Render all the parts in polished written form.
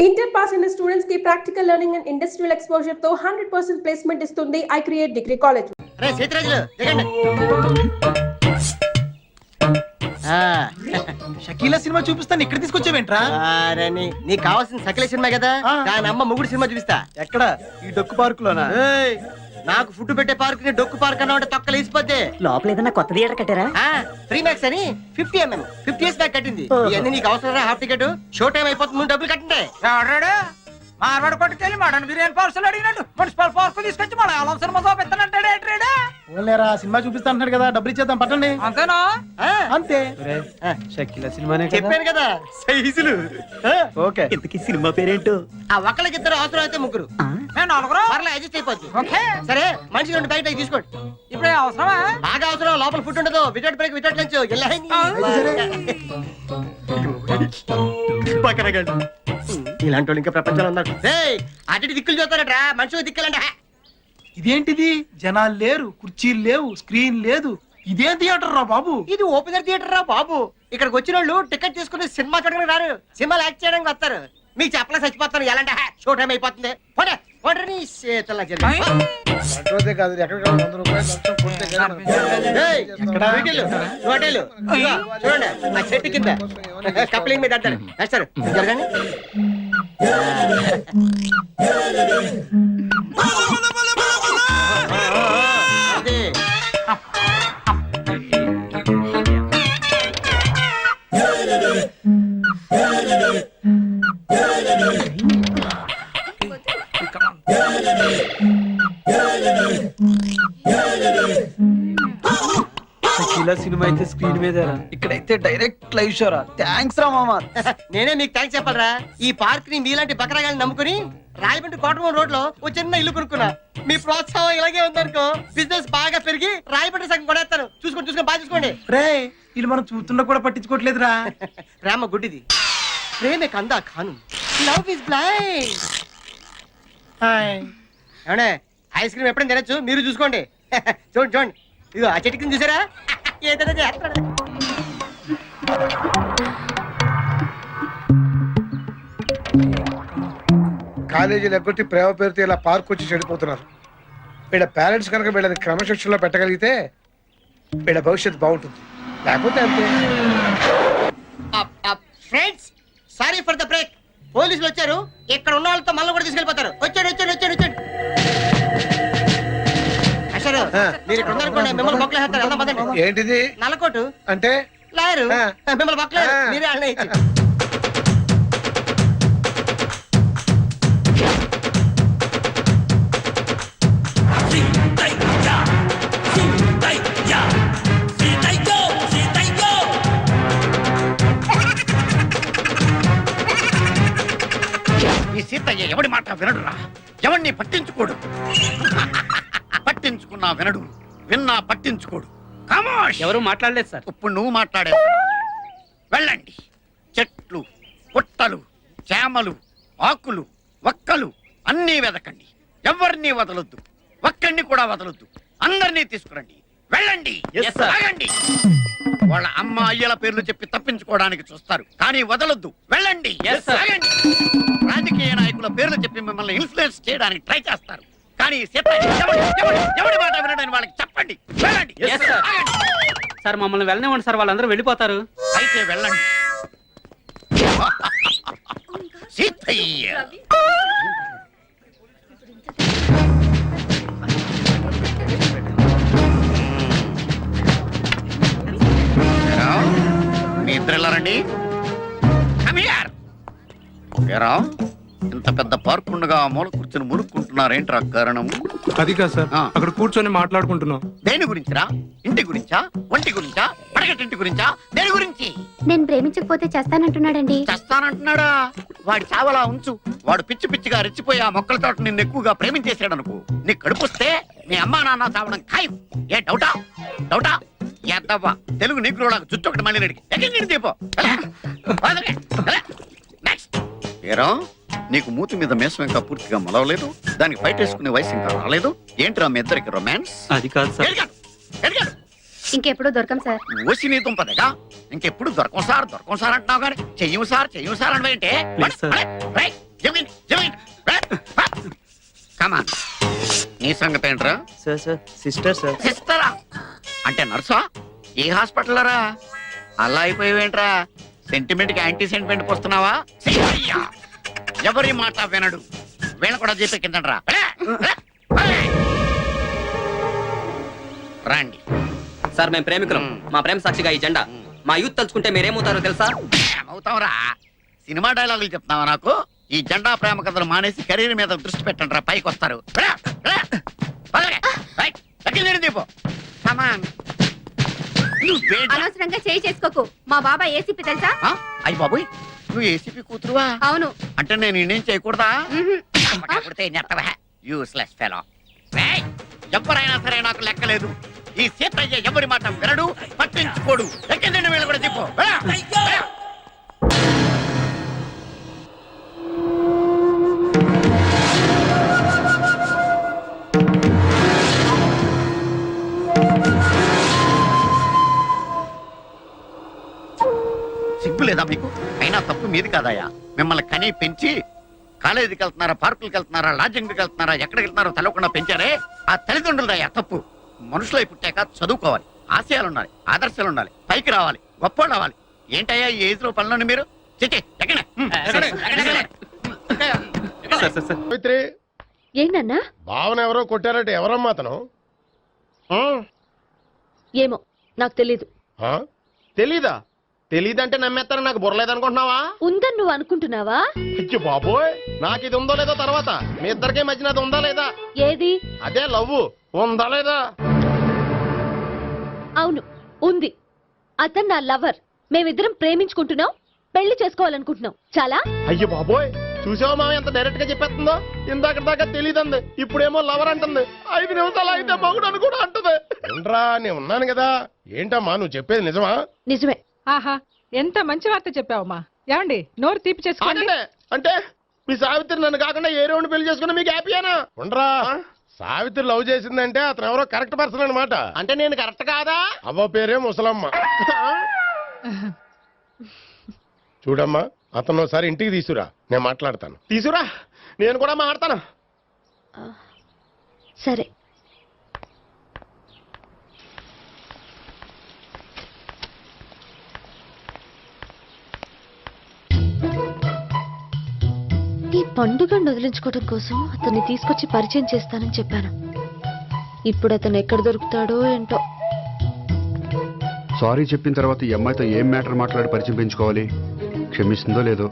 Inter pass in the students की practical learning and industrial exposure तो 100% placement इस्तुंदी I create degree college. अरे सीतराजुలు దిగండి. Shakeela cinema చూపిస్తాను ఇక్కడ తీసుకొచ్చావేంట్రా? అరే నీకు కావాల్సిన సకల సినిమా కదా, దాని అమ్మ మొగుడు సినిమా చూపిస్తా. ఎక్కడ? ఈ డొక్కు పార్క్ లోనా? నాకు ఫుడ్ పెట్టే పార్క్ ని డొక్కు పార్క్ అన్నా తొక్కలు వేసిపోతే లోపల ఏదైనా కొత్త థియేటర్ కట్టారా? ఫ్రీ మ్యాక్స్ అని 50 ఇయర్స్ బ్యాక్ కట్టింది. ఇవన్నీ నీకు అవసరం? హాఫ్ టికెట్ షో టైం అయిపోతుంది, ముందు డబ్బులు కట్టండి. మార్వాడు కొట్టుకెళ్ళి మటన్ బిర్యానీ పార్సల్ అడిగినట్టు మున్సిపల్ పార్క్ తీసుకొచ్చి మన అలం సినిమా చూపిస్తానంటాడే ట్రేడా. ఓలేరా సినిమా చూపిస్తా అంటున్నాడు కదా, డబ్బులు ఇచ్చేద్దాం పట్టండి. అంతేనా? అంతే. షకీలా సినిమానే చెప్పాను కదా సైజులు. ఓకే. ఇంతకీ సినిమా పేరేంటో? ఆ ఒక్కళ్ళకి ఇద్దరు, అవసరం అయితే ముగ్గురు. నేను నలుగురు పర్లే అడ్జస్ట్ అయిపోద్ది. ఓకే సరే మనిషి రెండు బయట తీసుకోండి. ఇప్పుడే అవసరమా? బాగా అవసరం. లోపల ఫుడ్ ఉండదు. Without break without lunch. ఇలాంటి వాళ్ళు ఇంకా ప్రపంచంలో ఉన్నారు. అటు దిక్కులు చూస్తారట్రా, మనుషులు దిక్కులంట. ఇదేంటిది? జనాలు లేరు, కుర్చీలు లేవు, స్క్రీన్ లేదు. ఇదేం థియేటర్ రా బాబు? ఇది ఓపెనర్ థియేటర్ రా బాబు. ఇక్కడికి వచ్చిన వాళ్ళు టికెట్ తీసుకుని సినిమా చూడడానికి రారు, సినిమాలు యాక్ట్ చేయడానికి వస్తారు. మీకు చెప్పలే చచ్చిపోతాను. ఎలాంటి షో టైం అయిపోతుంది. పోనీ పోనీ చేతల్లా చూడండి ఆ చెట్టు కింద కప్లింగ్ మీద అంటారు. వేస్తారు జరగండి. షకీలా సినిమా అయితే స్క్రీన్ మీద, ఇక్కడైతే డైరెక్ట్ లైవ్ షో రా. థ్యాంక్స్ రా మామా. నేనే మీకు థ్యాంక్స్ చెప్పాలరా. ఈ పార్క్ ని మీలాంటి బకరాగాన్ని నమ్ముకుని రాయబండి కోటమూరు రోడ్ లో ఒక చిన్న ఇల్లు కొనుక్కున్నా. మీ ప్రోత్సాహం ఇలాగే ఉందనుకో, బిజినెస్ బాగా పెరిగి రాయబండి సగం కొనేస్తారు. చూసుకొని బాగా చూసుకోండి. రే వీళ్ళు మనం చూస్తున్నా కూడా పట్టించుకోవట్లేదురా. ప్రేమ గుడ్డిది, ప్రేమే కందా ఖాను. Love is blind. ఏమండే ఐస్ క్రీమ్ ఎప్పుడైనా తినచ్చు, మీరు చూసుకోండి. చూడండి చూడండి, ఇదిగో ఆ చెట్టు కింద చూసారా? ఏదైనా చేస్తాడు. కాలేజీలు ఎగ్గొట్టి ప్రేమ పేరుతో ఇలా పార్క్ వచ్చి చెడిపోతున్నారు. వీళ్ళ పేరెంట్స్ కనుక వీళ్ళని క్రమశిక్షణలో పెట్టగలిగితే వీళ్ళ భవిష్యత్తు బాగుంటుంది. లేకపోతే అంతే. Friends sorry for the break. పోలీసులు వచ్చారు. ఇక్కడ ఉన్న వాళ్ళతో మళ్ళీ కూడా తీసుకెళ్ళిపోతారు. వచ్చాడు. అసలు మీరు ఇక్కడ ఉన్నారనుకోండి, మిమ్మల్ని బొక్కలేస్తారు. ఎలా పదండి. ఏంటిది? నల్లకోటు అంటే లాయరు మిమ్మల్ని బొక్కలేదు. మీరే అన్న ఈ సీతయ్య ఎవడి మాట వినడురా, ఎవడిని పట్టించుకోడు. పట్టించుకున్నా వినడు, విన్నా పట్టించుకోడు. ఎవరు మాట్లాడలేదు సార్. ఇప్పుడు నువ్వు మాట్లాడే. వెళ్ళండి. చెట్లు, పుట్టలు, చేమలు, ఆకులు, ఒక్కలు అన్నీ వెదకండి. ఎవరిని వదలొద్దు, ఒక్కడిని కూడా వదలొద్దు. అందరినీ తీసుకురండి. వెళ్ళండి. ఆగండి. వాళ్ళ అమ్మ అయ్యల పేర్లు చెప్పి తప్పించుకోవడానికి చూస్తారు, కానీ వదలొద్దు. వెళ్ళండి. ఆగండి. రాజకీయ నాయకుల పేర్లు చెప్పి మిమ్మల్ని ఇన్ఫ్లుయెన్స్ చేయడానికి ట్రై చేస్తారు, కానీ ఎవడి మాట వినడని వాళ్ళకి చెప్పండి. వెళ్ళండి. సార్ మమ్మల్ని వెళ్ళనివ్వండి సార్, వాళ్ళందరూ వెళ్ళిపోతారు. అయితే వెళ్ళండి. సీతయ్య మీ ఇద్దరు వెళ్ళారండి. ఇంత పెద్ద పార్క్ ఉండగా ఆ మూల కూర్చొని మురుక్కుంటున్నారేంట్రా కారణం? అది కాదు సార్, అక్కడ కూర్చొని మాట్లాడుకుంటున్నాం. దేని గురించిరా? ఇంటి గురించా, ఒంటి గురించా, పడగటింటి గురించా, దేని గురించి? నేను ప్రేమించకపోతే చేస్తానంటున్నాడండి. చేస్తానంటున్నాడా? వాడి చావలా ఉంచు. వాడు పిచ్చి పిచ్చిగా రెచ్చిపోయి ఆ మొక్కల తోట నిన్ను ఎక్కువగా ప్రేమించేసాడు అనుకో, నీ కడుపుస్తే మీ అమ్మా నాన్న చావడం ఖాయం. ఏ డౌటా? ఎద్దవ్వా తెలుగు నీకులాగా జుట్టు ఒకటి మళ్ళీ నడికి ఎక్కడ దీపో. నెక్స్ట్ ఏరా, నీకు మూతి మీద మేసం ఇంకా పూర్తిగా మొలవలేదు, దానికి ఫైట్ వేసుకునే వయసు ఇంకా రాలేదు. ఏంట్రా మీ ఇద్దరికి రొమాన్స్? అది కాదు సార్. ఇంకెప్పుడు దొరకం సార్. ఓసి నీ దుంపదగా ఇంకెప్పుడు దొరకం సార్ అంటున్నావు కానీ చెయ్యం సార్ అంటే నీ సంగతి ఏంట్రా? Sir sister sir. సిస్టరా అంటే నర్సా? ఏ హాస్పిటల్ రా? అలా అయిపోయావేంట్రా? సెంటిమెంట్ కి యాంటీ సెంటిమెంట్ వస్తున్నావా? ఎవరి మాట వినడు. వీళ్ళ కూడా చెప్పెక్కిందండ్రా. రండి సార్, మేము ప్రేమికులం. మా ప్రేమ సాక్షిగా ఈ జెండా. మా యూత్ తలుచుకుంటే మీరేమవుతారో తెలుసా? ఏమవుతావురా? సినిమా డైలాగులు చెప్తున్నావా నాకు? ఈ జెండా ప్రేమ కథలు మానేసి కెరీర్ మీద దృష్టి పెట్టండి రా, పైకి వస్తారు. అనవసరంగా చేయి చేసుకోకు. మా బాబా ఏసీపీ తెలుసా? అయ్యి బాబోయ్, నువ్వు ఏసీపీ కూతురువా? అవును. అంటే నేను ఇండియన్ చేయకూడదా? Useless fellow. ఎవరైనా సరే నాకు లెక్కలేదు. ఈ సీతయ్య ఎవరి మాట వినడు, పట్టించుకోడు. ఎక్కిందండి వీళ్ళు కూడా చెప్పు. సిగ్గు లేదా మీకు? అయినా తప్పు మీది కాదయ్యా. మిమ్మల్ని కని పెంచి కాలేజీకి వెళ్తున్నారా, పార్కులకు వెళ్తున్నారా, లాడ్జింగ్కి వెళ్తున్నారా, ఎక్కడికి వెళ్తున్నారో తెలవకుండా పెంచారే ఆ తల్లిదండ్రులదయ్యా తప్పు. మనుషులై పుట్టాక చదువుకోవాలి, ఆశయాలు ఉండాలి, ఆదర్శాలు ఉండాలి, పైకి రావాలి, గొప్పోళ్ళు అవ్వాలి. ఏంటయ్యా ఈ ఏజ్ లో పనులను మీరు? ఏంటన్నా? భావన ఎవరో కొట్టారంటే ఎవరమ్మా అతను? ఏమో నాకు తెలీదు. తెలీదా? తెలీదంటే నమ్మేస్తారని నాకు బుర్రలేదనుకుంటున్నావా? ఉందని నువ్వు అనుకుంటున్నావా? అయ్యో బాబోయ్, నాకు ఇది ఉందో లేదో తర్వాత. మీ ఇద్దరికే మధ్యన అది ఉందా లేదా? ఏది? అదే లవ్ ఉందా లేదా? అవును, ఉంది. అతను నా లవర్. మేమిద్దరం ప్రేమించుకుంటున్నాం, పెళ్లి చేసుకోవాలనుకుంటున్నాం. చాలా. అయ్యో బాబోయ్, చూసావా మామ ఎంత డైరెక్ట్ గా చెప్పేస్తుందో? ఇందాక దాకా తెలియదండి, ఇప్పుడేమో లవర్ అంటుంది. 5 నిమిషాలు అయితే మగుడు అని కూడా అంటుంది. ఉండరా, నేను ఉన్నాను కదా. ఏంటమ్మా నువ్వు చెప్పేది నిజమా? నిజమే. ఆహా, ఎంత మంచి వార్త చెప్పావమ్మా. ఏమండి, నోరు తీపి చేసుకోండి. అంటే మీ సావిత్రి నన్ను కాకుండా ఏ రౌండ్ పెళ్లి చేసుకున్నా మీకు హ్యాపీయేనా? ఉండరా, సావిత్రి లవ్ చేసిందంటే అతను ఎవరో కరెక్ట్ పర్సన్ అన్నమాట. అంటే నేను కరెక్ట్ కాదా? అవ్వ పేరే ముసలమ్మ. చూడమ్మా, అతను ఒకసారి ఇంటికి తీసుకురా, నేను మాట్లాడతాను. తీసుకురా, నేను కూడా మాట్లాడతాను. సరే. ఈ పండుగను వదిలించుకోవడం కోసం అతన్ని తీసుకొచ్చి పరిచయం చేస్తానని చెప్పాను. ఇప్పుడు అతను ఎక్కడ దొరుకుతాడో ఏంటో. సారీ చెప్పిన తర్వాత ఈ అమ్మాయితో ఏం మ్యాటర్ మాట్లాడి పరిచయం పెంచుకోవాలి? క్షమిస్తుందో లేదో.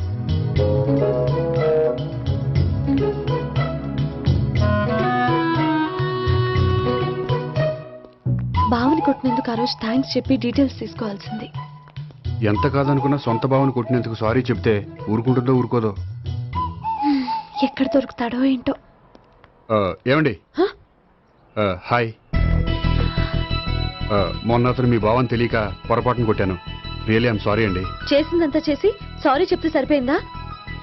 బావని కొట్టినందుకు ఆ రోజు థ్యాంక్స్ చెప్పి డీటెయిల్స్ తీసుకోవాల్సింది. ఎంత కాదనుకున్నా సొంత భావన కొట్టినందుకు సారీ చెప్తే ఊరుకుంటుందో ఊరుకోదో. ఎక్కడ దొరుకుతాడో ఏంటో. ఏమండి, హాయ్. మొన్న అతను మీ భావన తెలియక పొరపాటును కొట్టాను. రియల్లీ ఐఎమ్ సారీ అండి. చేసిందంతా చేసి సారీ చెప్తే సరిపోయిందా?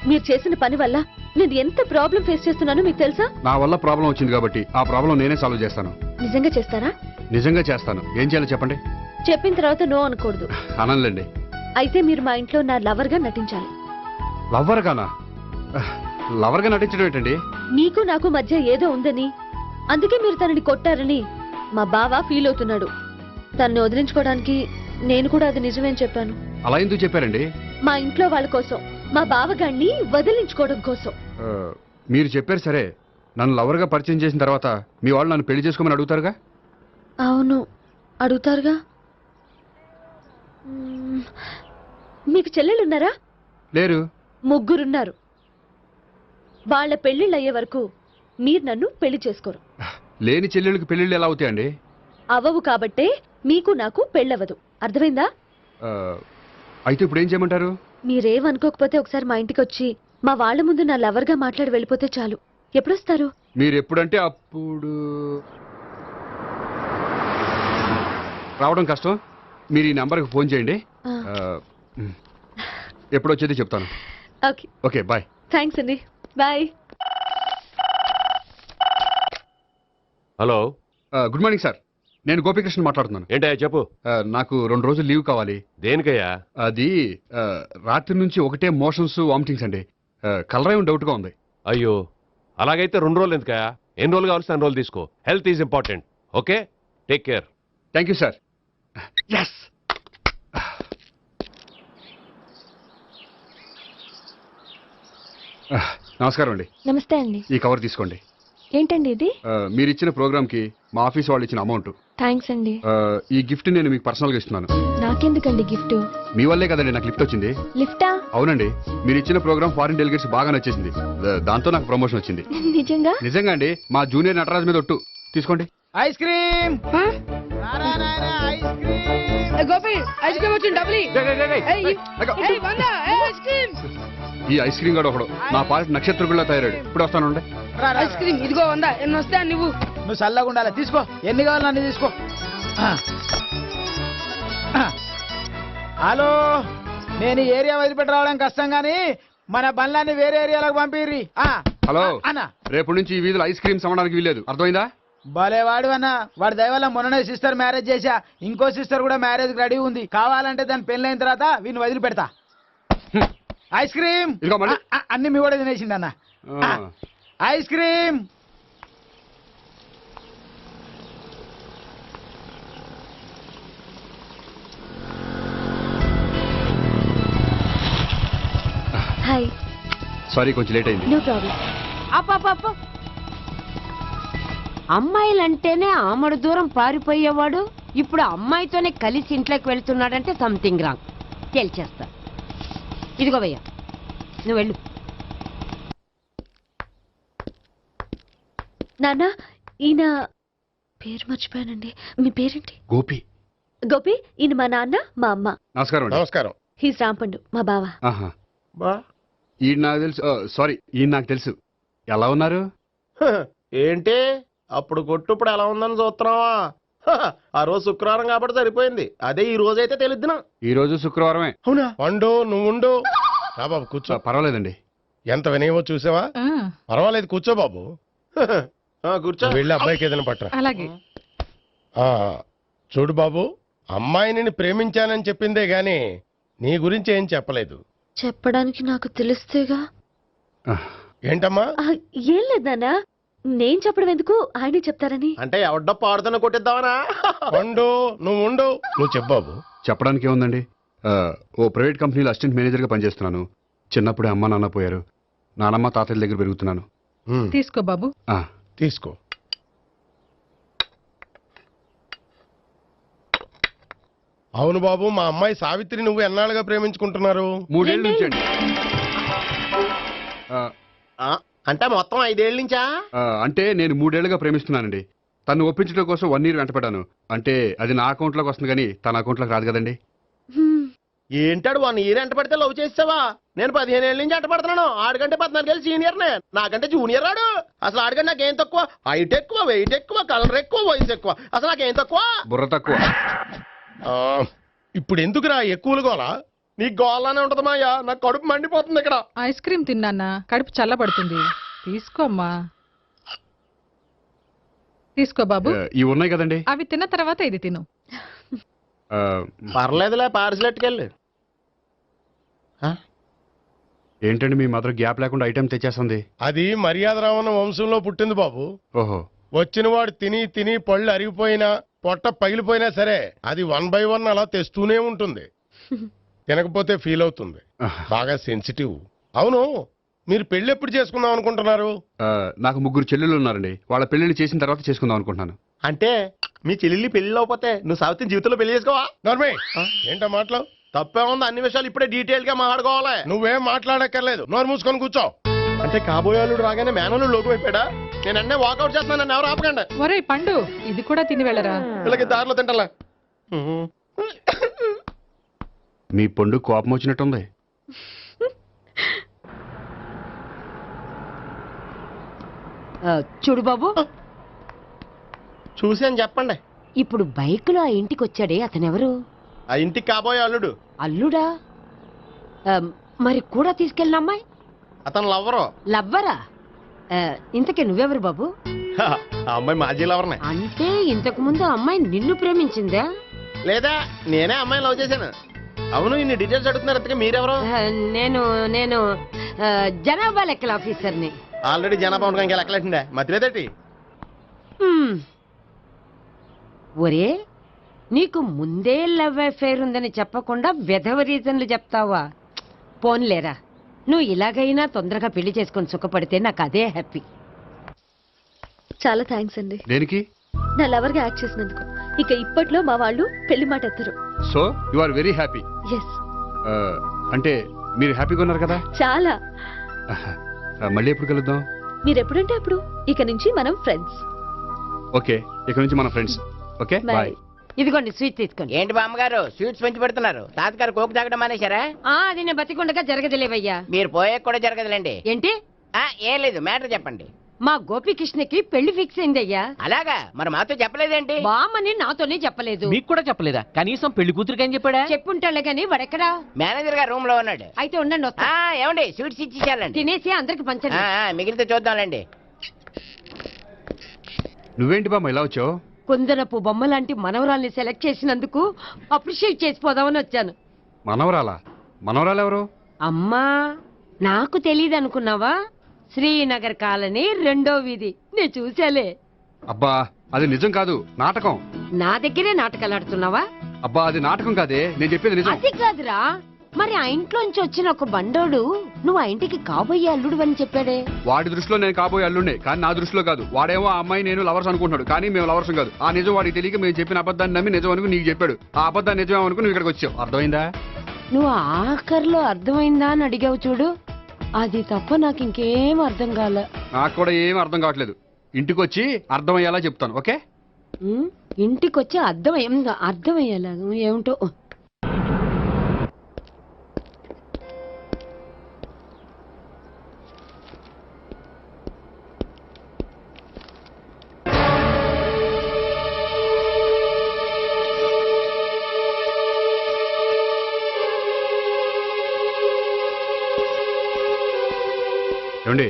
మీరు చేసిన పని వల్ల నేను ఎంత ప్రాబ్లం ఫేస్ చేస్తున్నానో మీకు తెలుసా? నా వల్ల ప్రాబ్లం వచ్చింది కాబట్టి ఆ ప్రాబ్లం నేనే సాల్వ్ చేస్తాను. నిజంగా చేస్తారా? నిజంగా చేస్తాను. ఏం చేయాలో చెప్పండి. చెప్పిన తర్వాత నో అనకూడదు. అనండి. అయితే మీరు మా ఇంట్లో నా లవర్ గా నటించాలి. లవ్వర్ గానా? లవర్ గా నటించడం ఏంటండి? మీకు నాకు మధ్య ఏదో ఉందని, అందుకే మీరు తనని కొట్టారని మా బావ ఫీల్ అవుతున్నాడు. తనని వదిలించుకోవడానికి నేను కూడా అది నిజమేని చెప్పాను. అలా ఎందుకు చెప్పారండి? మా ఇంట్లో వాళ్ళ కోసం, మా బావగాన్ని వదిలించుకోవడం కోసం. మీరు చెప్పారు సరే, నన్ను లవర్ గా పరిచయం చేసిన తర్వాత మీ వాళ్ళు నన్ను పెళ్లి చేసుకోమని అడుగుతారుగా? అవును, అడుగుతారుగా. మీకు చెల్లెలున్నారా? లేరు. ముగ్గురున్నారు. వాళ్ళ పెళ్లిళ్ళు అయ్యే వరకు మీరు నన్ను పెళ్లి చేసుకోరు. లేని చెల్లెళ్ళకి పెళ్లిళ్ళు ఎలా అవుతాయండి? అవ్వవు కాబట్టే మీకు నాకు పెళ్ళవదు. అర్థమైందా? అయితే ఇప్పుడు ఏం చేయమంటారు? మీరేమనుకోకపోతే ఒకసారి మా ఇంటికి వచ్చి మా వాళ్ళ ముందు నా లవర్ గా మాట్లాడి వెళ్ళిపోతే చాలు. ఎప్పుడొస్తారు? మీరు ఎప్పుడంటే అప్పుడు. రావడం కష్టం. మీరు ఈ నెంబర్కి ఫోన్ చేయండి. ఎప్పుడు వచ్చేది చెప్తాను. ఓకే. Okay, bye. థ్యాంక్స్ అండి, bye. Hello, good morning sir. నేను గోపికృష్ణ మాట్లాడుతున్నాను. ఏంటయ్యా చెప్పు. నాకు 2 రోజులు లీవ్ కావాలి. దేనికయ్యా? అది రాత్రి నుంచి ఒకటే మోషన్స్ వామిటింగ్స్ అండి. కలరేం డౌట్గా ఉంది. అయ్యో, అలాగైతే 2 రోజులు ఎందుకయ్యా? ఎన్ని రోజులు కావాల్సిన అన్ని రోజులు తీసుకో. Health is important. Okay, take care. Thank you sir. Yes. నమస్కారం అండి. నమస్తే అండి. ఈ కవర్ తీసుకోండి. ఏంటండి ఇది? మీరు ఇచ్చిన ప్రోగ్రామ్కి మా ఆఫీస్ వాళ్ళు ఇచ్చిన అమౌంట్. థ్యాంక్స్ అండి. ఈ గిఫ్ట్ నేను మీకు పర్సనల్గా ఇస్తున్నాను. నాకెందుకండి గిఫ్ట్? మీ వల్లే కదండి నాకు లిఫ్ట్ వచ్చింది. లిఫ్టా? అవునండి, మీరు ఇచ్చిన ప్రోగ్రామ్ ఫారిన్ డెలిగేట్స్ బాగా నచ్చేసింది. దాంతో నాకు ప్రమోషన్ వచ్చింది. నిజంగా? నిజంగా అండి. మా జూనియర్ నటరాజ్ మీద ఒట్టు. తీసుకోండి. Ice cream. Gopi ice cream వచ్చింది డబ్లీ. ఈ ఐస్ క్రీమ్ గడు ఒకడు నా పాలిట నక్షత్ర గుళ్ళ తయారాడు. ఇప్పుడు వస్తాను. ఐస్ క్రీమ్ ఇదిగో 100. ఎన్ని వస్తా నువ్వు చల్లగా ఉండాలి. తీసుకో, ఎన్ని కావాలి అన్ని తీసుకో. హలో, నేను ఈ ఏరియా వదిలిపెట్టి రావడం కష్టం గానీ మన బండ్లన్నీ వేరే ఏరియాలకు పంపిర్రి. హలో అన్న, రేపు నుంచి ఈ వీధిలో ఐస్ క్రీమ్స్ అమ్మడానికి వీలేదు. అర్థమైందా? భలే వాడు అన్న. వాడి దయ వల్ల మొన్ననే సిస్టర్ మ్యారేజ్ చేశా. ఇంకో సిస్టర్ కూడా మ్యారేజ్ రెడీ ఉంది. కావాలంటే దాని పెళ్ళైన తర్వాత వీడిని వదిలిపెడతా. ఐస్ క్రీమ్ అన్ని మీ కూడా తినేసింది అన్న. Ice cream. హాయ్. సారీ, కొంచెం లేట్ అయింది. No problem. అప్ప అమ్మాయిలంటేనే ఆమడు దూరం పారిపోయేవాడు ఇప్పుడు అమ్మాయితోనే కలిసి ఇంట్లోకి వెళ్తున్నాడంటే సంథింగ్ రాంగ్. తేల్చేస్తా. ఇదిగో భయ్యా, నువ్వు వెళ్ళు. నాన్న, ఈయన పేరు మర్చిపోయానండి. మీ పేరేంటి? గోపి. గోపి, ఈయన మా నాన్న, మా అమ్మ. నమస్కారం. నమస్కారం. హీస్ రాంపండు, మా బావ. ఈయన నాకు తెలుసు. సారీ, ఈయన నాకు తెలుసు. ఎలా ఉన్నారు? ఏంటి అప్పుడు కొట్టు ఇప్పుడు ఎలా ఉందని చూస్తున్నావా? ఆ రోజు శుక్రవారం కాబట్టి సరిపోయింది. అదే ఈ రోజు అయితే తెలిద్దునా. ఈ రోజు శుక్రవారమే. అవునా? వండు, నువ్వు ఉండు. రా బాబు, కూర్చో. పర్వాలేదండి. ఎంత వినయమో చూసావా? పర్వాలేదు, కూర్చో బాబు. కూర్చో. వెళ్ళి అబ్బాయికి ఏదైనా పట్టరా. అలాగే. చూడు బాబు, అమ్మాయిని ప్రేమించానని చెప్పిందే గాని నీ గురించి ఏం చెప్పలేదు. చెప్పడానికి నాకు తెలిస్తేగా. ఏంటమ్మా? ఏం లేదు నాన్న, నేను చెప్పడం ఎందుకు, ఆయనే చెప్తారని. అంటే ఎవడ్డో పాడుతున్న కొట్టిద్దామనా? ఉండు, నువ్వు ఉండు. నువ్వు చెప్పు బాబు. చెప్పడానికి ఏముందండి, ఓ ప్రైవేట్ కంపెనీలో అసిస్టెంట్ మేనేజర్గా పనిచేస్తున్నాను. చిన్నప్పుడే అమ్మ నాన్న పోయారు. నానమ్మ తాతయ్య దగ్గర పెరుగుతున్నాను. తీసుకో బాబు. తీసుకో. అవును బాబు, మా అమ్మాయి సావిత్రి నువ్వు ఎన్నాళ్ళుగా ప్రేమించుకుంటున్నారు? 3 ఏళ్ళ నుంచి అండి. అంటే మొత్తం 5 ఏళ్ళ నుంచా? అంటే నేను 3 ఏళ్ళుగా ప్రేమిస్తున్నానండి. తను ఒప్పించడం కోసం 1 year వెంటపడ్డాను. అంటే అది నా అకౌంట్లోకి వస్తుంది కానీ తన అకౌంట్లోకి రాదు కదండి. ఏంటాడు 1 year ఎంట పడితే లవ్ చేసావా? నేను 15 ఏళ్ళ నుంచి ఎంట పడుతున్నాను. ఆడికంటే 14 ఏళ్ళు సీనియర్నే. నాకంటే జూనియర్ ఆడు. అసలు ఆడికంటే నాకేం తక్కువ? హైట్ ఎక్కువ, వెయిట్ ఎక్కువ, కలర్ ఎక్కువ, వయసు ఎక్కువ. అసలు నాకేం తక్కువ? బుర్ర తక్కువ. ఇప్పుడు ఎందుకురా ఎక్కువలు గోలా? నీకు గోలానే ఉంటది మాయా. నాకు కడుపు మండిపోతుంది ఇక్కడ. ఐస్ క్రీమ్ తిన్నానా, కడుపు చల్లబడుతుంది. తీసుకోమ్మా. తీసుకో బాబు. ఇవి ఉన్నాయి కదండి, అవి తిన్న తర్వాత ఇది తిను. పర్లేదులే, పార్సిల్ ఎట్టుకెళ్ళి. ఏంటండి మీ మదర్ గ్యాప్ లేకుండా ఐటెం తెచ్చేస్తుంది? అది మర్యాద రావణ వంశంలో పుట్టింది బాబు. ఓహో. వచ్చిన వాడు తిని తిని పళ్ళు అరిగిపోయినా పొట్ట పగిలిపోయినా సరే అది 1 by 1 అలా తెస్తూనే ఉంటుంది. తినకపోతే ఫీల్ అవుతుంది. బాగా సెన్సిటివ్. అవును, మీరు పెళ్లి ఎప్పుడు చేసుకుందాం అనుకుంటున్నారు? నాకు 3 చెల్లెళ్ళు ఉన్నారండి. వాళ్ళ పెళ్లిళ్ళు చేసిన తర్వాత చేసుకుందాం అనుకుంటున్నాను. అంటే మీ చెల్లెల్ని పెళ్లి లేకపోతే నువ్వు సావిత్రి జీవితంలో పెళ్లి చేసుకోవా? నార్మే ఏంటో మాటలు తప్పే ఉంది. అన్ని విషయాలు ఇప్పుడే డీటెయిల్ గా మాట్లాడుకోవాలి. నువ్వేం మాట్లాడక్కర్లేదు. నోరు మూసుకొని కూర్చో. అంటే కాబోయేవాళ్ళు రాగానే మేనలు లోకి అయిపోయాడా? నేను అన్నీ వాకౌట్ చేస్తున్నాను. నన్ను ఎవరు ఆపకండి. ఒరే పండు, ఇది కూడా తిని వెళ్ళరా. వీళ్ళకి దారిలో తింటలే. మీ పండు కోపం వచ్చినట్టుంది. చూడు బాబు, చూసి అని చెప్పండి. ఇప్పుడు బైక్ లో ఆ ఇంటికి వచ్చాడే అతనెవరు? ఆ ఇంటికి కాబోయే అల్లుడు. అల్లుడా? మరి కూడా తీసుకెళ్ళిన అమ్మాయి? అతను లవ్వరు. లవ్వరా? ఇంతకీ నువ్వెవరు బాబు? ఆ అమ్మాయి మాజీ లవర్నే. అంటే ఇంతకు ముందు అమ్మాయి నిన్ను ప్రేమించిందా? లేదా నేనే అమ్మాయిని లవ్ చేశాను. అవును, ఇన్ని డీటెయిల్స్ అడుగుతున్నారు. అంతగా మీరెవరు? నేను నేను జనాభా లెక్కల ఆఫీసర్ని. ఆల్రెడీ జనాభా ఉండగా ఇంకా లెక్కలేటండే మధ్యలేదేటి? ఒరే నీకు ముందే లవ్ అఫేర్ ఉందని చెప్పకుండా వెధవ రీజన్లు చెప్తావా? పోన్లేరా, నువ్వు ఇలాగైనా తొందరగా పెళ్లి చేసుకొని సుఖపడితే నాకు అదే హ్యాపీ. చాలా థ్యాంక్స్ అండి దేనికి? నా లవర్ గా యాక్ట్ చేసినందుకు. ఇక ఇప్పట్లో మా వాళ్ళు పెళ్లి మాట ఎత్తరు. So you are very happy. Yes. అంటే మీరు హ్యాపీగా ఉన్నారు కదా? చాలా. మళ్ళీ ఎప్పుడు కలుద్దాం? మీరు ఎప్పుడంటే అప్పుడు. ఇక నుంచి మనం ఫ్రెండ్స్. ఓకే, ఇక నుంచి మన ఫ్రెండ్స్. Okay bye. ఇదిగోండి స్వీట్ తీసుకోండి. ఏంటి బామ్మగారు స్వీట్స్ పెంచి పెడుతున్నారు? తాతగారు కోక్ తాగడం మానేశారా? అది నేను బతికుండగా జరగదులేవయ్యా. మీరు పోయే కూడా జరగదులేండి. ఏంటి? ఏం లేదు, మ్యాటర్ చెప్పండి. మా గోపికృష్ణకి పెళ్లి ఫిక్స్ అయిందయ్యా. అలాగా? మరి మాతో చెప్పలేదేంటి? బామ్మని నాతోనే చెప్పలేదు. మీకు కూడా చెప్పలేదా? కనీసం పెళ్లి కూతురికి అని చెప్పాడా? చెప్పుంటాలే గాని వాడెక్కడా? మేనేజర్ గారు రూమ్ లో ఉన్నాడు. అయితే ఉండండి వస్తా. ఏమండి స్వీట్స్ ఇచ్చేసాలండి. తినేసి అందరికి పంచండి. మిగిలితే చూద్దాంలేండి. నువ్వేంటి బామ్మ ఇలా వచ్చావు? కుందనపు బొమ్మ లాంటి మనవరాల్ని సెలెక్ట్ చేసినందుకు అప్రిషియేట్ చేసిపోదామని వచ్చాను. మనవరాలా? మనవరాలు ఎవరు? అమ్మా, నాకు తెలియదు అనుకున్నావా? శ్రీనగర్ కాలనీ 2వ వీధి. నేను చూసాలే. అబ్బా అది నిజం కాదు, నాటకం. నా దగ్గరే నాటకాలు ఆడుతున్నావా? అబ్బా అది నాటకం కాదే, నేను చెప్పేది నిజం. అది కాదురా, మరి ఆ ఇంట్లోంచి వచ్చిన ఒక బండోడు నువ్వు ఆ ఇంటికి కాబోయే అల్లుడు అని చెప్పాడే. వాడి దృష్టిలో నేను కాబోయే అల్లుండే, కానీ నా దృష్టిలో కాదు. వాడేమో ఆ అమ్మాయి నేను లవర్స్ అనుకుంటున్నాడు, కానీ మేము లవర్స్ కాదు. ఆ నిజం వాడికి తెలియక మేము చెప్పిన అబద్ధాన్ని నమ్మి నిజం అనుకుని నీకు చెప్పాడు. ఆ అబద్ధాన్ని నిజం అనుకుని నువ్వు ఇక్కడికి వచ్చావు. అర్థమైందా? నువ్వు ఆఖరిలో అర్థమైందా అని అడిగావు చూడు, అది తప్ప నాకు ఇంకేం అర్థం కాలే. నాకు కూడా ఏం అర్థం కావట్లేదు. ఇంటికి వచ్చి అర్థమయ్యేలా చెప్తాను. ఓకే? ఇంటికి వచ్చి అర్థమయ్యేలా ఏమిటో. ఏమండి,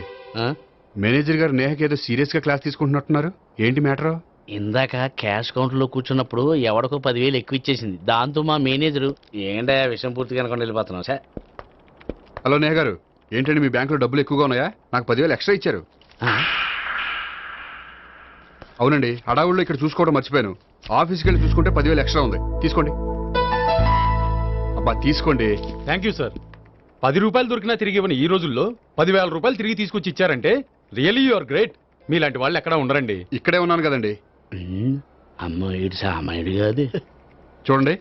మేనేజర్ గారు నేహకి ఏదో సీరియస్ గా క్లాస్ తీసుకుంటున్నట్టున్నారు. ఏంటి మ్యాటర్? ఇందాక క్యాష్ కౌంటర్ లో కూర్చున్నప్పుడు ఎవడికో 10,000 ఎక్కువ ఇచ్చేసింది. దాంతో మా మేనేజరు ఏంటా విషయం పూర్తిగా అనుకోండి వెళ్ళిపోతున్నాం సార్. హలో నేహ గారు, ఏంటండి మీ బ్యాంకులో డబ్బులు ఎక్కువగా ఉన్నాయా? నాకు 10,000 ఎక్స్ట్రా ఇచ్చారు. అవునండి, హడావుల్లో ఇక్కడ చూసుకోవడం మర్చిపోయాను. ఆఫీస్కి వెళ్ళి చూసుకుంటే 10,000 ఎక్స్ట్రా ఉంది. తీసుకోండి. అబ్బా తీసుకోండి. Thank you sir. 10 రూపాయలు దొరికినా తిరిగి ఇవ్వని ఈ రోజుల్లో 10,000 రూపాయలు తిరిగి తీసుకొచ్చి ఇచ్చారంటే రియలీ యు ఆర్ గ్రేట్. మీలాంటి వాళ్ళు ఎక్కడా ఉండరండి. ఇక్కడే ఉన్నాను కదండి. అమ్మాయి సామాయుడు కాదు. చూడండి,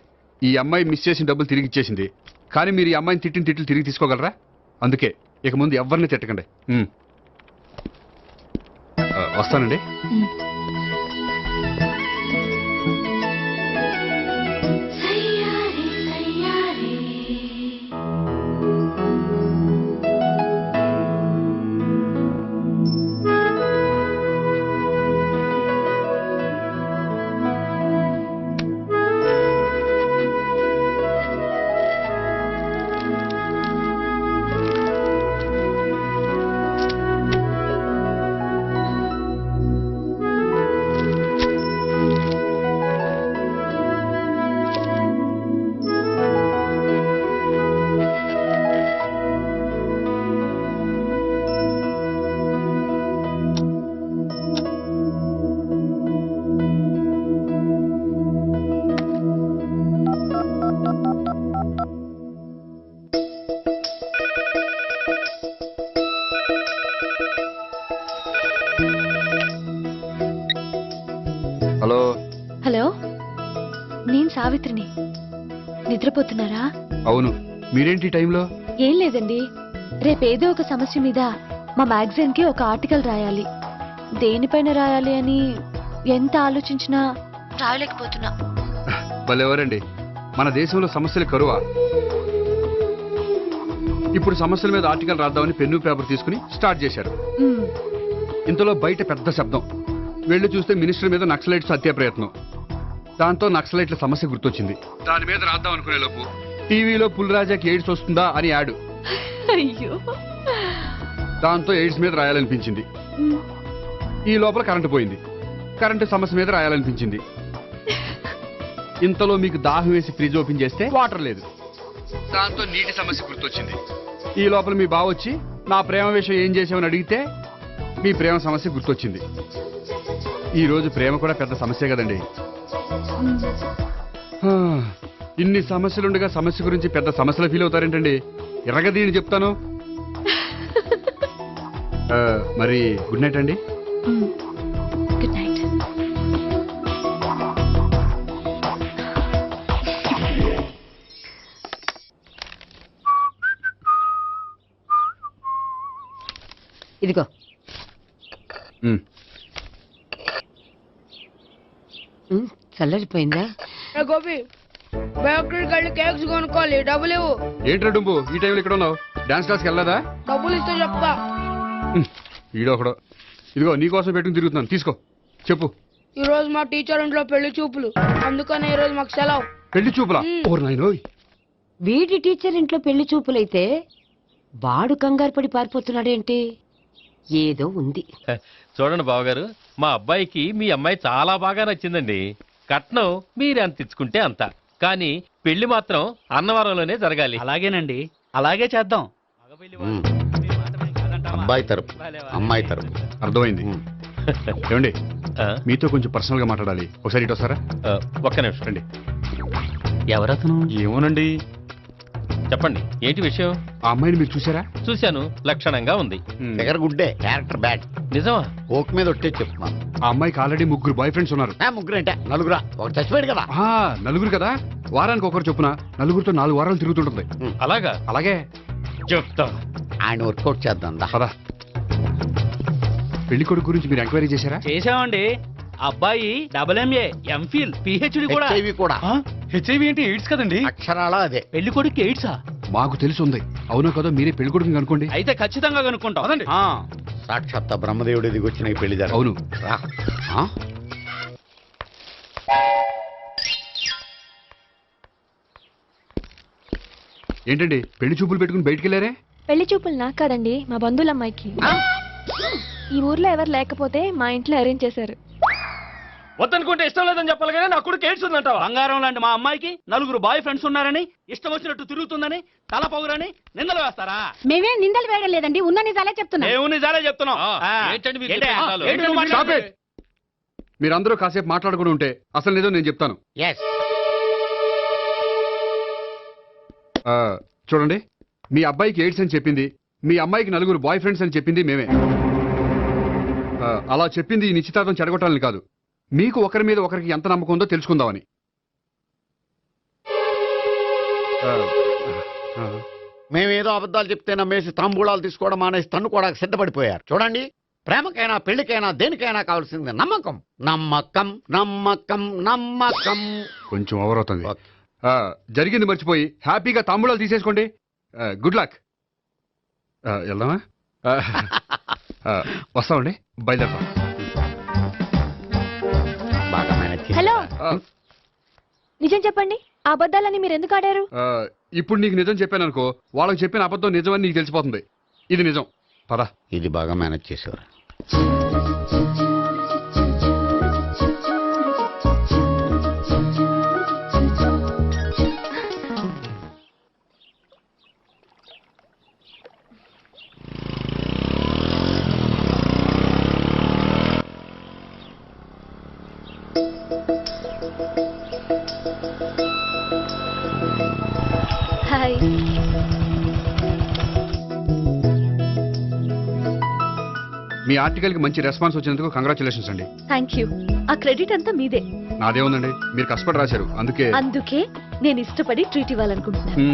ఈ అమ్మాయి మిస్ చేసిన డబ్బులు తిరిగి ఇచ్చేసింది, కానీ మీరు ఈ అమ్మాయిని తిట్టిన తిట్లు తిరిగి తీసుకోగలరా? అందుకే ఇక ముందు ఎవరిని తిట్టకండి. వస్తానండి. హలో. హలో, నేను సావిత్రిని. నిద్రపోతున్నారా? అవును. మీరేంటి టైంలో? ఏం లేదండి, రేపేదో ఒక సమస్య మీద మా మ్యాగజైన్ కి ఒక ఆర్టికల్ రాయాలి. దేనిపైన రాయాలి అని ఎంత ఆలోచించినా రాయలేకపోతున్నా. వాళ్ళెవరండి, మన దేశంలో సమస్యలు కరువా? ఇప్పుడు సమస్యల మీద ఆర్టికల్ రాద్దామని పెన్ను పేపర్ తీసుకుని స్టార్ట్ చేశారు. ఇంతలో బయట పెద్ద శబ్దం. వెళ్లి చూస్తే మినిస్టర్ మీద నక్సలైట్స్ హత్య ప్రయత్నం. దాంతో నక్సలైట్ల సమస్య గుర్తొచ్చింది. దాని మీద రాద్దాం అనుకునే లోపు టీవీలో పుల్రాజాకి ఎయిడ్స్ వస్తుందా అని యాడు. దాంతో ఎయిడ్స్ మీద రాయాలనిపించింది. ఈ లోపల కరెంటు పోయింది. కరెంటు సమస్య మీద రాయాలనిపించింది. ఇంతలో మీకు దాహం వేసి ఫ్రిడ్జ్ ఓపెన్ చేస్తే వాటర్ లేదు. దాంతో నీటి సమస్య గుర్తొచ్చింది. ఈ లోపల మీ బావ వచ్చి నా ప్రేమ విషయం ఏం చేసామని అడిగితే మీ ప్రేమ సమస్య గుర్తొచ్చింది. ఈ రోజు ప్రేమ కూడా పెద్ద సమస్య కదండి. ఇన్ని సమస్యలుండగా సమస్య గురించి పెద్ద సమస్యలు ఫీల్ అవుతారేంటండి? ఎరగదీని చెప్తాను. మరి గుడ్ నైట్ అండి. Good night. ఇదిగో చల్లరిపోయిందా? గోపి బయోక్రెడిట్ కార్డు కేక్స్ కొనుక్కోవాలి, డబ్బులు ఇవ్వు. ఏంట్రా డుంబు ఈ టైంలో ఇక్కడ ఉన్నావు? డాన్స్ క్లాస్కి వెళ్ళదా? డబ్బులు ఇస్తే చెప్తా. ఈడొకడు. ఇదిగో నీకోసం పెట్టుకుని తిరుగుతున్నాను, తీసుకో. చెప్పు. ఈ రోజు మా టీచర్ ఇంట్లో పెళ్లి చూపులు, అందుకని ఈ రోజు మాకు సెలవు. పెళ్లి చూపులా? ఓర్ నాయనోయ్. వీడి టీచర్ ఇంట్లో పెళ్లి చూపులైతే వాడు కంగారు పడి పారిపోతున్నాడేంటి? ఏదో ఉంది. చూడండి బావగారు, మా అబ్బాయికి మీ అమ్మాయి చాలా బాగా నచ్చిందండి. కట్నం మీరు ఎంత ఇచ్చుకుంటే అంత, కానీ పెళ్లి మాత్రం అన్నవరంలోనే జరగాలి. అలాగేనండి, అలాగే చేద్దాం. అబ్బాయి తరపు అమ్మాయి తరపు. అర్థమైంది. ఏమండి మీతో కొంచెం పర్సనల్ గా మాట్లాడాలి, ఒకసారి ఇటు వస్తారా? ఒక్క నిమిషం రండి. ఎవరతను? ఏమోనండి. చెప్పండి, ఏంటి విషయం? ఆ అమ్మాయిని మీరు చూసారా? చూశాను, లక్షణంగా ఉంది. దగ్గర గుడ్డే, క్యారెక్టర్ బ్యాడ్. నిజమా? ఓక్ మీద ఒట్టే చెప్తున్నాను. ఆ అమ్మాయికి ఆల్రెడీ 3 బాయ్ ఫ్రెండ్స్ ఉన్నారు. ముగ్గురు అంటే నలుగురా? ఒక చచ్చిపోయాడు కదా. నలుగురు కదా, వారానికి ఒకరు చొప్పున నలుగురితో 4 వారాలు తిరుగుతుంటుంది. అలాగా? అలాగే చెప్తా. ఆయన వర్కౌట్ చేద్దాం. పదా. పెళ్లి కొడుకు గురించి మీరు ఎంక్వైరీ చేశారా? చేశామండి. అబ్బాయి MA, MPhil, PhD కూడా. హెచ్ఐవి అంటే ఎయిడ్స్ కదండి. అక్షరాల అదే. పెళ్లి కొడుకు ఎయిడ్సా? మాకు తెలిసి ఉంది. అవునో కదా, మీరే పెళ్లి కొడుకుని కనుకోండి. అయితే ఖచ్చితంగా కనుక్కుంటాం. అదండి. సాక్షాత్ బ్రహ్మదేవుడి దిగొచ్చిన ఈ పెళ్లి జరగదు. అవును. ఏంటండి పెళ్లి చూపులు పెట్టుకుని బయటికి వెళ్ళారే? పెళ్లి చూపులు నాకు కాదండి, మా బంధువుల అమ్మాయికి. ఈ ఊర్లో ఎవరు లేకపోతే మా ఇంట్లో అరేంజ్ చేశారు. వద్దనుకుంటే ఇష్టం లేదని చెప్పాలి కానీ నా కొడుకు ఎయిడ్స్ ఉందంటావా? బంగారం లాంటి మా అమ్మాయికి 4 బాయ్ ఫ్రెండ్స్ ఉన్నారని, ఇష్టం వచ్చినట్టు తిరుగుతుందని, తల పౌరని నిందలు వేస్తారా? మేమే నిందలు వేయడం లేదండి, ఉన్న నిజాలే చెప్తున్నాం. మేము నిజాలే చెప్తున్నాం. ఏంటండి మీరు ఏంటి? చెప్పే నిజాలు? ఏంటి నువ్వు మాట్లాడేది? మీరందరూ కాసేపు మాట్లాడుకుని ఉంటే అసలు నిజం నేను చెప్తాను. చూడండి, మీ అబ్బాయికి ఎయిడ్స్ అని చెప్పింది, మీ అమ్మాయికి 4 బాయ్ ఫ్రెండ్స్ అని చెప్పింది మేమే. అలా చెప్పింది ఈ నిశ్చితార్థం చెడగొట్టాలని కాదు, మీకు ఒకరి మీద ఒకరికి ఎంత నమ్మకం ఉందో తెలుసుకుందామని. మేమేదో అబద్ధాలు చెప్తే నమ్మేసి తాంబూలాలు తీసుకోవడం మానేసి తన్ను కూడా సిద్ధపడిపోయారు. చూడండి, ప్రేమకైనా పెళ్లికైనా దేనికైనా కావాల్సింది నమ్మకం. నమ్మకం నమ్మకం నమ్మకం. కొంచెం ఓవర్ అవుతుంది. జరిగింది మర్చిపోయి హ్యాపీగా తాంబూలాలు తీసేసుకోండి. Good luck. వెళ్దామా? వస్తామండి, బయలుదేరతాం. హలో, నిజం చెప్పండి, ఆ అబద్ధాలని మీరు ఎందుకు ఆడారు? ఇప్పుడు నీకు నిజం చెప్పాను అనుకో, వాళ్ళకి చెప్పిన అబద్ధం నిజమని నీకు తెలిసిపోతుంది. ఇది నిజం. పదా. ఇది బాగా మేనేజ్ చేసేవారు. హాయ్. మీ ఆర్టికల్ కి మంచి రెస్పాన్స్ వచ్చినందుకు కంగ్రాచులేషన్స్ అండి. Thank you. ఆ క్రెడిట్ అంతా మీదే. నాదే ఉందండి, మీరు కష్టపడి రాశారు. అందుకే నేను ఇష్టపడి ట్రీట్ ఇవ్వాలనుకుంటున్నాను.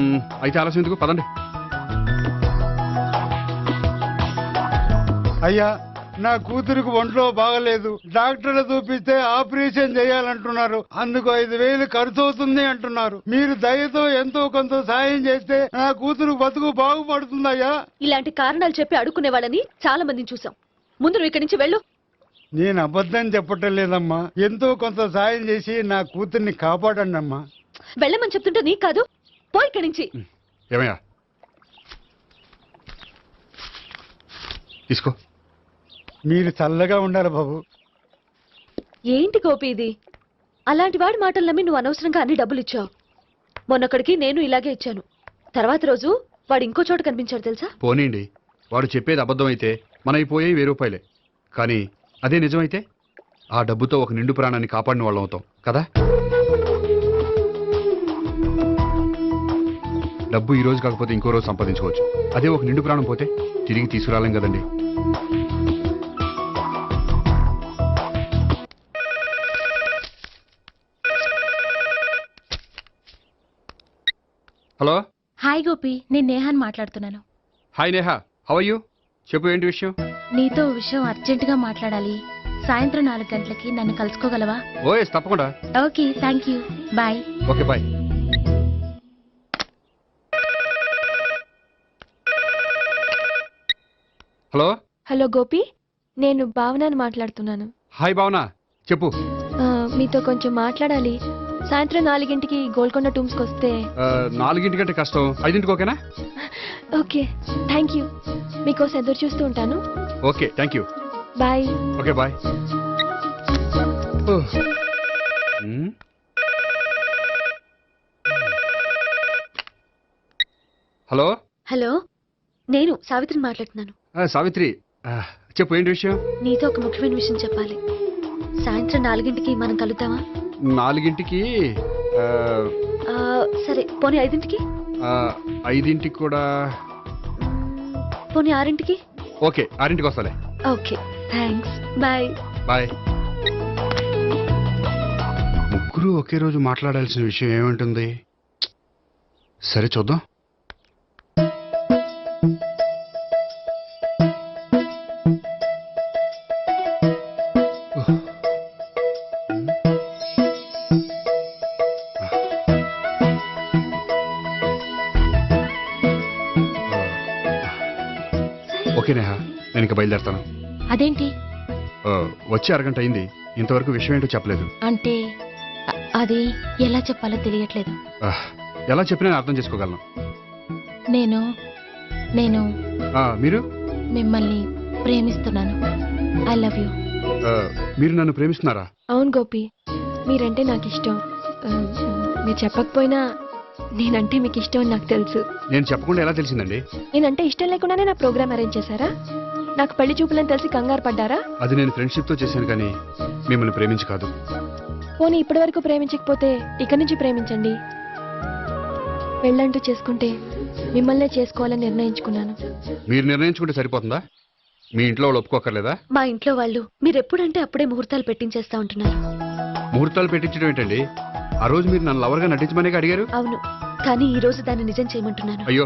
అయితే ఆలస్యం ఎందుకు, పదండి. అయ్యా, నా కూతురికి ఒంట్లో బాగలేదు, డాక్టర్లు చూపిస్తే ఆపరేషన్ చేయాలంటున్నారు. అందుకు 5,000 ఖర్చు అవుతుంది అంటున్నారు. మీరు దయతో ఎంతో కొంత సాయం చేస్తే నా కూతురు బతుకు బాగుపడుతుందయ్యా. ఇలాంటి కారణాలు చెప్పి అడుక్కునే వాళ్ళని చాలా మందిని చూసాం. ముందు నువ్వు ఇక్కడి నుంచి వెళ్ళు. నేను అబద్ధం చెప్పటం లేదమ్మా, ఎంతో కొంత సాయం చేసి నా కూతుర్ని కాపాడండి అమ్మా. వెళ్ళమని చెప్తుంటే నీకు కాదు, పో ఇక్కడి నుంచి. ఏమయ్యా, తీసుకో. మీరు చల్లగా ఉండాలి బాబు. ఏంటి గోపి ఇది? అలాంటి వాడి మాటలు నమ్మి నువ్వు అనవసరంగా అన్ని డబ్బులు ఇచ్చావు. మొన్నొక్కడికి నేను ఇలాగే ఇచ్చాను. తర్వాత రోజు వాడు ఇంకో చోట కనిపించాడు తెలుసా? పోనీండి, వాడు చెప్పేది అబద్ధం అయితే మనైపోయే 1000 రూపాయలే. కానీ అదే నిజమైతే ఆ డబ్బుతో ఒక నిండు ప్రాణాన్ని కాపాడిన వాళ్ళం అవుతాం కదా. డబ్బు ఈ రోజు కాకపోతే ఇంకో రోజు సంపాదించుకోవచ్చు. అదే ఒక నిండు ప్రాణం పోతే తిరిగి తీసుకురాలేం కదండి. హలో. హాయ్ గోపి, నేను నేహాన్ మాట్లాడుతున్నాను. Hi Neha, how are you? చెప్పు, ఏంటి విషయం? నీతో విషయం అర్జెంటుగా మాట్లాడాలి. సాయంత్రం 4 గంటలకి నన్ను కలుసుకోగలవా? ఓ ఎస్, తప్పకుండా. Okay, thank you, bye. Okay, bye. Hello. Hello Gopi, నేను భావనని మాట్లాడుతున్నాను. హాయ్ భావన, చెప్పు. మీతో కొంచెం మాట్లాడాలి. సాయంత్రం 4 గోల్కొండ టూమ్స్కి వస్తే. 4 కష్టం, 5 ఓకేనా? Okay, thank you. మీకోసం ఎదురు చూస్తూ ఉంటాను. Okay, thank you. Bye. Okay, bye. Hello. Hello, నేను సావిత్రిని మాట్లాడుతున్నాను. సావిత్రి, చెప్పు, ఏంటి విషయం? నీతో ఒక ముఖ్యమైన విషయం చెప్పాలి. సాయంత్రం 4 మనం కలుద్దామా? 4 సరే, పోనీ 5. 5 కూడా. పోనీ 6. ఓకే, 6 వస్తాలే. Okay, thanks, bye. బాయ్. ముగ్గురు ఒకే రోజు మాట్లాడాల్సిన విషయం ఏముంటుంది? సరే, చూద్దాం. ఓకే నేహా, నేను ఇక బయలుదేరుతాను. అదేంటి? వచ్చి 1 గంట అయింది, ఇంతవరకు విషయం ఏంటో చెప్పలేదు. అంటే అది ఎలా చెప్పాలో తెలియట్లేదు. ఎలా చెప్పినా నేను అర్థం చేసుకోగలను. నేను నేను మీరు? మిమ్మల్ని ప్రేమిస్తున్నాను. I love you. మీరు నన్ను ప్రేమిస్తున్నారా? అవును గోపి, మీరంటే నాకు ఇష్టం. మీరు చెప్పకపోయినా నేనంటే మీకు ఇష్టం అని నాకు తెలుసు. నేను చెప్పకుండా ఎలా తెలిసిందండి? నేనంటే ఇష్టం లేకుండానే నా ప్రోగ్రామ్ అరేంజ్ చేశారా? నాకు పెళ్లి చూపులని తెలిసి కంగారు పడ్డారా? అది నేను ఫ్రెండ్షిప్ తో చేశాను, కానీ మిమ్మల్ని ప్రేమించి కాదు. పోనీ ఇప్పటి వరకు ప్రేమించకపోతే ఇక నుంచి ప్రేమించండి. పెళ్ళంటూ చేసుకుంటే మిమ్మల్నే చేసుకోవాలని నిర్ణయించుకున్నాను. మీరు నిర్ణయించుకుంటే సరిపోతుందా? మీ ఇంట్లో వాళ్ళు ఒప్పుకోకర్లేదా? మా ఇంట్లో వాళ్ళు మీరు ఎప్పుడంటే అప్పుడే ముహూర్తాలు పెట్టించేస్తా ఉంటున్నారు. ముహూర్తాలు పెట్టించడం ఏంటండి? ఆ రోజు మీరు నన్ను లవర్గా నటించమనే అడిగారు. అవును, కానీ ఈ రోజు దాన్ని నిజం చేయమంటున్నాను. అయ్యో,